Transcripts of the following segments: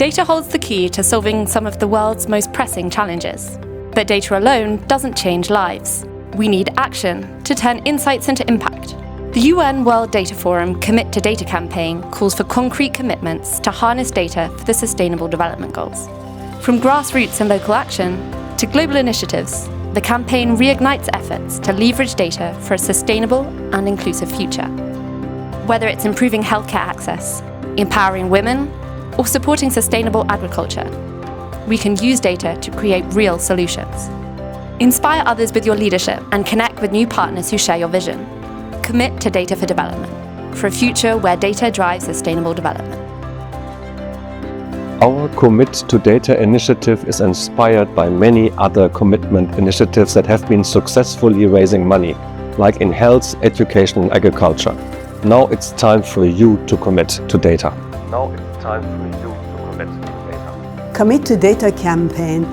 Data holds the key to solving some of the world's most pressing challenges. But data alone doesn't change lives. We need action to turn insights into impact. The UN World Data Forum Commit to Data campaign calls for concrete commitments to harness data for the Sustainable Development Goals. From grassroots and local action to global initiatives, the campaign reignites efforts to leverage data for a sustainable and inclusive future. Whether it's improving healthcare access, empowering women, or supporting sustainable agriculture, we can use data to create real solutions. Inspire others with your leadership and connect with new partners who share your vision. Commit to Data for Development, for a future where data drives sustainable development. Our Commit to Data initiative is inspired by many other commitment initiatives that have been successfully raising money, like in health, education, and agriculture. Now it's time for you to commit to data. Commit to Data campaign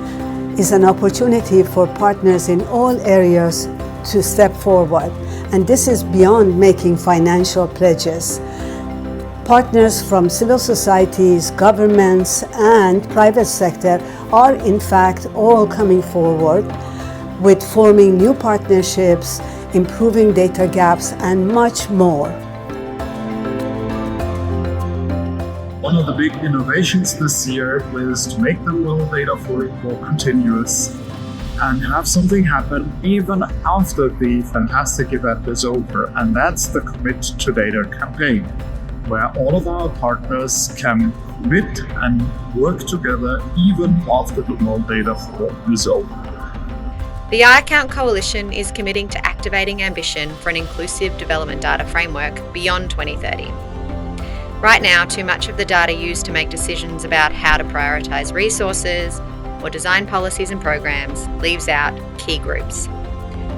is an opportunity for partners in all areas to step forward, and this is beyond making financial pledges. Partners from civil societies, governments, and private sector are in fact all coming forward with forming new partnerships, improving data gaps, and much more. One of the big innovations this year was to make the World Data Forum more continuous and have something happen even after the fantastic event is over, and that's the Commit to Data campaign, where all of our partners can commit and work together even after the World Data Forum is over. The iAccount Coalition is committing to activating ambition for an inclusive development data framework beyond 2030. Right now, too much of the data used to make decisions about how to prioritise resources or design policies and programs leaves out key groups.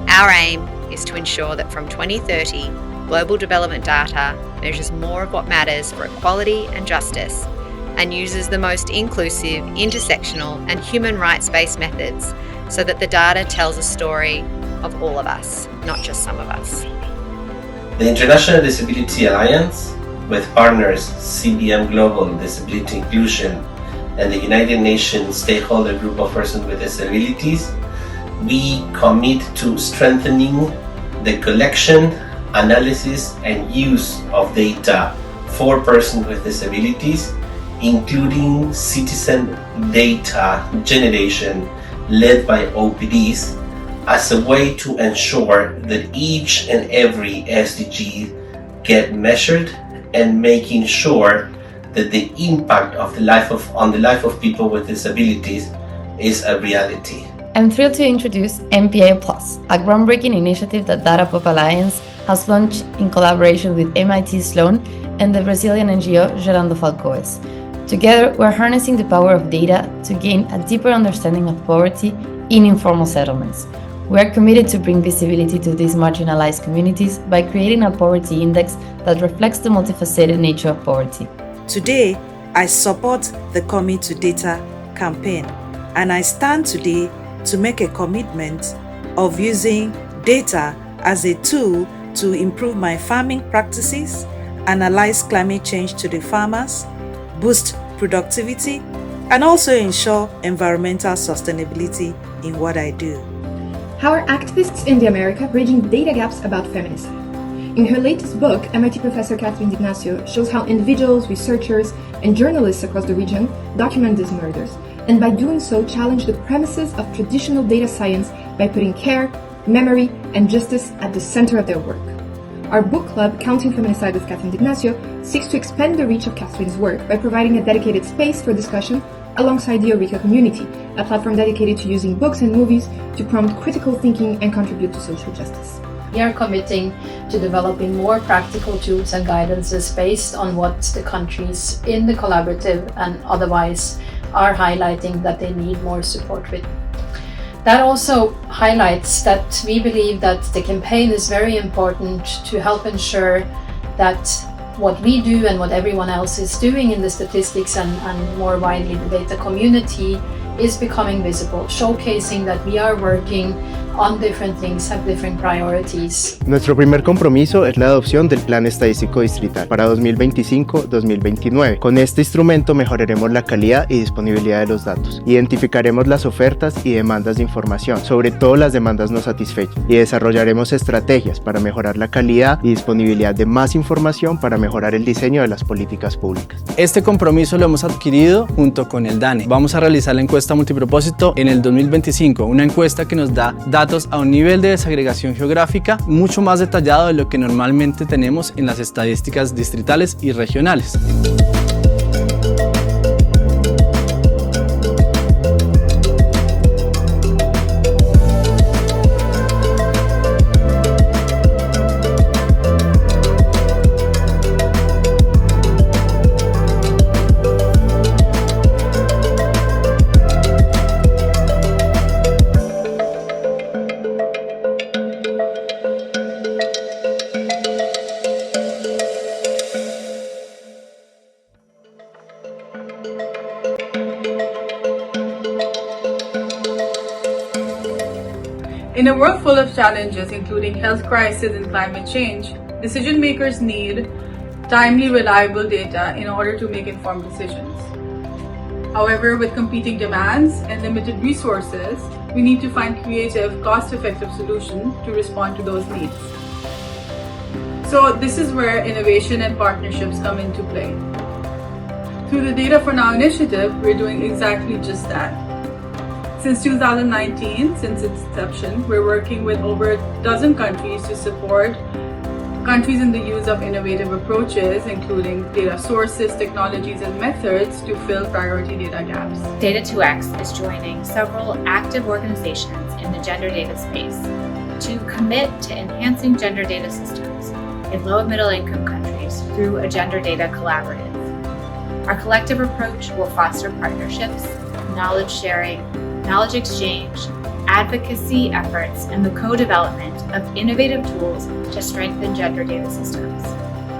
Our aim is to ensure that from 2030, global development data measures more of what matters for equality and justice and uses the most inclusive, intersectional and human rights-based methods so that the data tells a story of all of us, not just some of us. The International Disability Alliance, with partners CBM Global Disability Inclusion and the United Nations Stakeholder Group of Persons with Disabilities, we commit to strengthening the collection, analysis and use of data for persons with disabilities, including citizen data generation led by OPDs, as a way to ensure that each and every SDG get measured and making sure that the impact of on the life of people with disabilities is a reality. I'm thrilled to introduce MPA Plus, a groundbreaking initiative that DataPop Alliance has launched in collaboration with MIT Sloan and the Brazilian NGO Gerando Falcões. Together, we're harnessing the power of data to gain a deeper understanding of poverty in informal settlements. We are committed to bring visibility to these marginalized communities by creating a poverty index that reflects the multifaceted nature of poverty. Today, I support the Commit to Data campaign, and I stand today to make a commitment of using data as a tool to improve my farming practices, analyze climate change to the farmers, boost productivity, and also ensure environmental sustainability in what I do. How are activists in the America bridging data gaps about feminism? In her latest book, MIT professor Catherine D'Ignacio shows how individuals, researchers, and journalists across the region document these murders, and by doing so challenge the premises of traditional data science by putting care, memory, and justice at the center of their work. Our book club, Counting Feminicide with Catherine D'Ignacio, seeks to expand the reach of Catherine's work by providing a dedicated space for discussion alongside the Eureka community, a platform dedicated to using books and movies to prompt critical thinking and contribute to social justice. We are committing to developing more practical tools and guidances based on what the countries in the collaborative and otherwise are highlighting that they need more support with. That also highlights that we believe that the campaign is very important to help ensure that what we do and what everyone else is doing in the statistics and more widely the data community is becoming visible, showcasing that we are working on different things have different priorities. Nuestro primer compromiso es la adopción del Plan Estadístico Distrital para 2025-2029. Con este instrumento mejoraremos la calidad y disponibilidad de los datos, identificaremos las ofertas y demandas de información, sobre todo las demandas no satisfechas, y desarrollaremos estrategias para mejorar la calidad y disponibilidad de más información para mejorar el diseño de las políticas públicas. Este compromiso lo hemos adquirido junto con el DANE. Vamos a realizar la encuesta multipropósito en el 2025, una encuesta que nos da datos a un nivel de desagregación geográfica mucho más detallado de lo que normalmente tenemos en las estadísticas distritales y regionales. In a world full of challenges, including health crisis and climate change, decision makers need timely, reliable data in order to make informed decisions. However, with competing demands and limited resources, we need to find creative, cost-effective solutions to respond to those needs. So this is where innovation and partnerships come into play. Through the Data for Now initiative, we're doing exactly just that. Since 2019, since its inception, we're working with over a dozen countries to support countries in the use of innovative approaches, including data sources, technologies, and methods to fill priority data gaps. Data2X is joining several active organizations in the gender data space to commit to enhancing gender data systems in low and middle income countries through a gender data collaborative. Our collective approach will foster partnerships, knowledge sharing, knowledge exchange, advocacy efforts, and the co-development of innovative tools to strengthen gender data systems.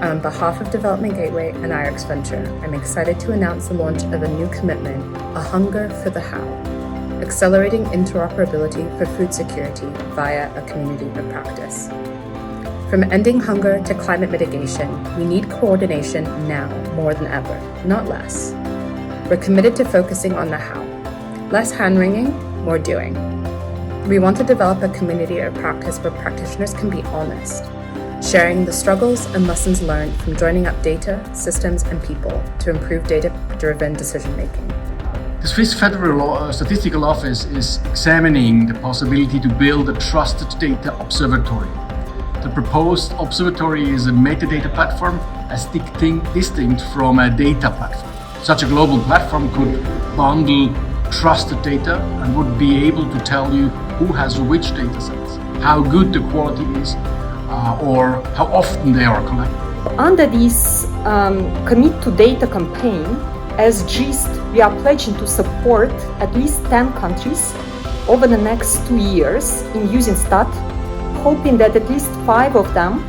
On behalf of Development Gateway and IREX Venture, I'm excited to announce the launch of a new commitment, A Hunger for the How, accelerating interoperability for food security via a community of practice. From ending hunger to climate mitigation, we need coordination now more than ever, not less. We're committed to focusing on the how. Less hand-wringing, more doing. We want to develop a community of practice where practitioners can be honest, sharing the struggles and lessons learned from joining up data, systems, and people to improve data-driven decision-making. The Swiss Federal Statistical Office is examining the possibility to build a trusted data observatory. The proposed observatory is a metadata platform as distinct from a data platform. Such a global platform could bundle trusted data and would be able to tell you who has which data sets, how good the quality is, or how often they are collected. Under this Commit to Data campaign, as GIST, we are pledging to support at least 10 countries over the next 2 years in using STAT, hoping that at least 5 of them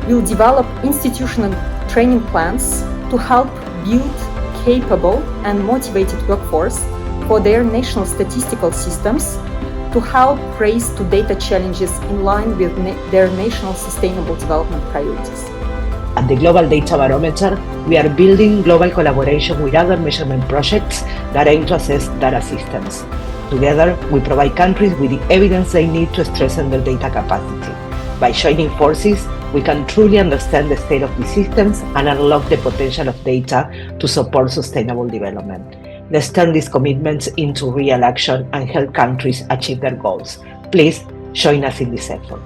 will develop institutional training plans to help build capable and motivated workforce for their national statistical systems to help raise to data challenges in line with their national sustainable development priorities. At the Global Data Barometer, we are building global collaboration with other measurement projects that aim to assess data systems. Together, we provide countries with the evidence they need to strengthen their data capacity. By joining forces, we can truly understand the state of these systems and unlock the potential of data to support sustainable development. Let's turn these commitments into real action and help countries achieve their goals. Please join us in this effort.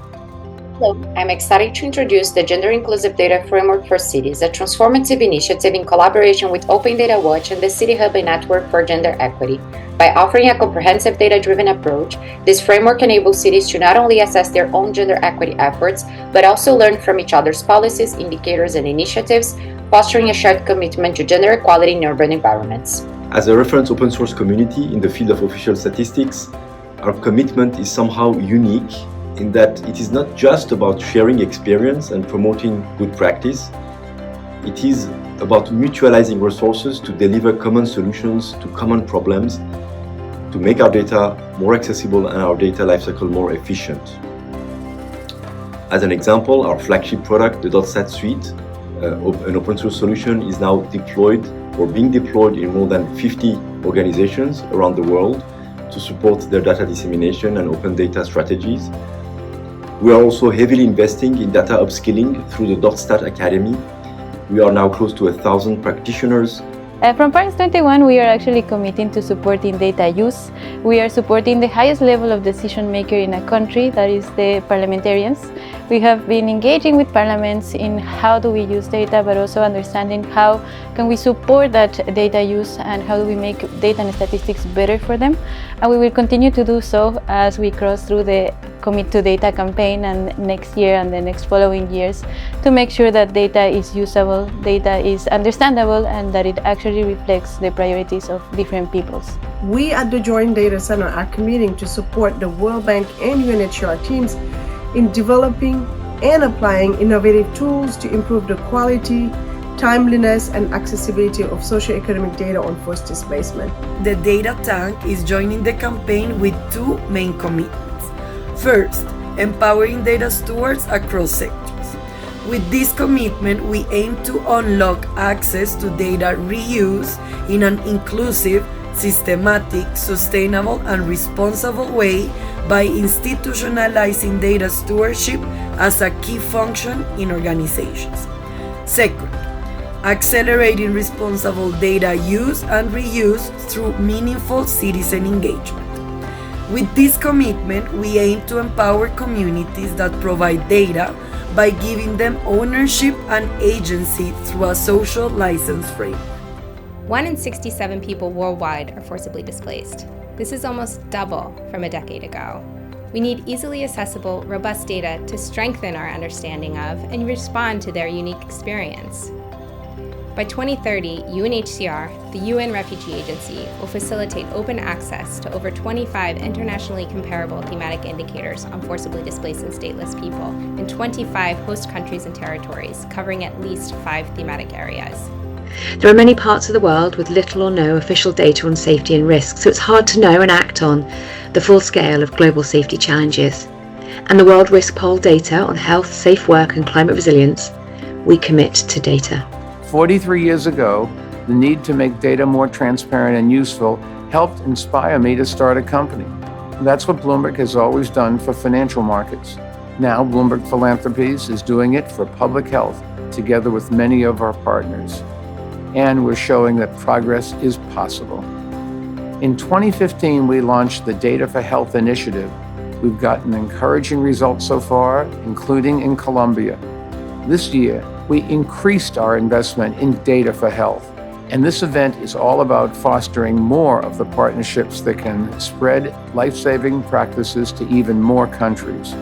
Hello, I'm excited to introduce the Gender Inclusive Data Framework for Cities, a transformative initiative in collaboration with Open Data Watch and the City Hub Network for Gender Equity. By offering a comprehensive data-driven approach, this framework enables cities to not only assess their own gender equity efforts, but also learn from each other's policies, indicators, and initiatives, fostering a shared commitment to gender equality in urban environments. As a reference open source community in the field of official statistics, our commitment is somehow unique in that it is not just about sharing experience and promoting good practice. It is about mutualizing resources to deliver common solutions to common problems, to make our data more accessible and our data lifecycle more efficient. As an example, our flagship product, the DotStat Suite, an open source solution, is now deployed or being deployed in more than 50 organizations around the world to support their data dissemination and open data strategies. We are also heavily investing in data upskilling through the DotStat Academy. We are now close to 1,000 practitioners. From Paris 21, we are actually committing to supporting data use. We are supporting the highest level of decision maker in a country, that is the parliamentarians. We have been engaging with parliaments in how do we use data, but also understanding how can we support that data use and how do we make data and statistics better for them. And we will continue to do so as we cross through the Commit to Data campaign and next year and the next following years to make sure that data is usable, data is understandable, and that it actually reflects the priorities of different peoples. We at the Joint Data Center are committing to support the World Bank and UNHCR teams in developing and applying innovative tools to improve the quality, timeliness, and accessibility of socioeconomic data on forced displacement. The Data Tank is joining the campaign with two main commitments. First, empowering data stewards across sectors. With this commitment, we aim to unlock access to data reuse in an inclusive, systematic, sustainable, and responsible way by institutionalizing data stewardship as a key function in organizations. Second, accelerating responsible data use and reuse through meaningful citizen engagement. With this commitment, we aim to empower communities that provide data by giving them ownership and agency through a social license framework. 1 in 67 people worldwide are forcibly displaced. This is almost double from a decade ago. We need easily accessible, robust data to strengthen our understanding of and respond to their unique experience. By 2030, UNHCR, the UN Refugee Agency, will facilitate open access to over 25 internationally comparable thematic indicators on forcibly displaced and stateless people in 25 host countries and territories, covering at least 5 thematic areas. There are many parts of the world with little or no official data on safety and risk, so it's hard to know and act on the full scale of global safety challenges. And the World Risk Poll data on health, safe work and climate resilience, we commit to data. 43 years ago, the need to make data more transparent and useful helped inspire me to start a company. That's what Bloomberg has always done for financial markets. Now, Bloomberg Philanthropies is doing it for public health, together with many of our partners. And we're showing that progress is possible. In 2015, we launched the Data for Health initiative. We've gotten encouraging results so far, including in Colombia. This year, we increased our investment in Data for Health. And this event is all about fostering more of the partnerships that can spread life-saving practices to even more countries.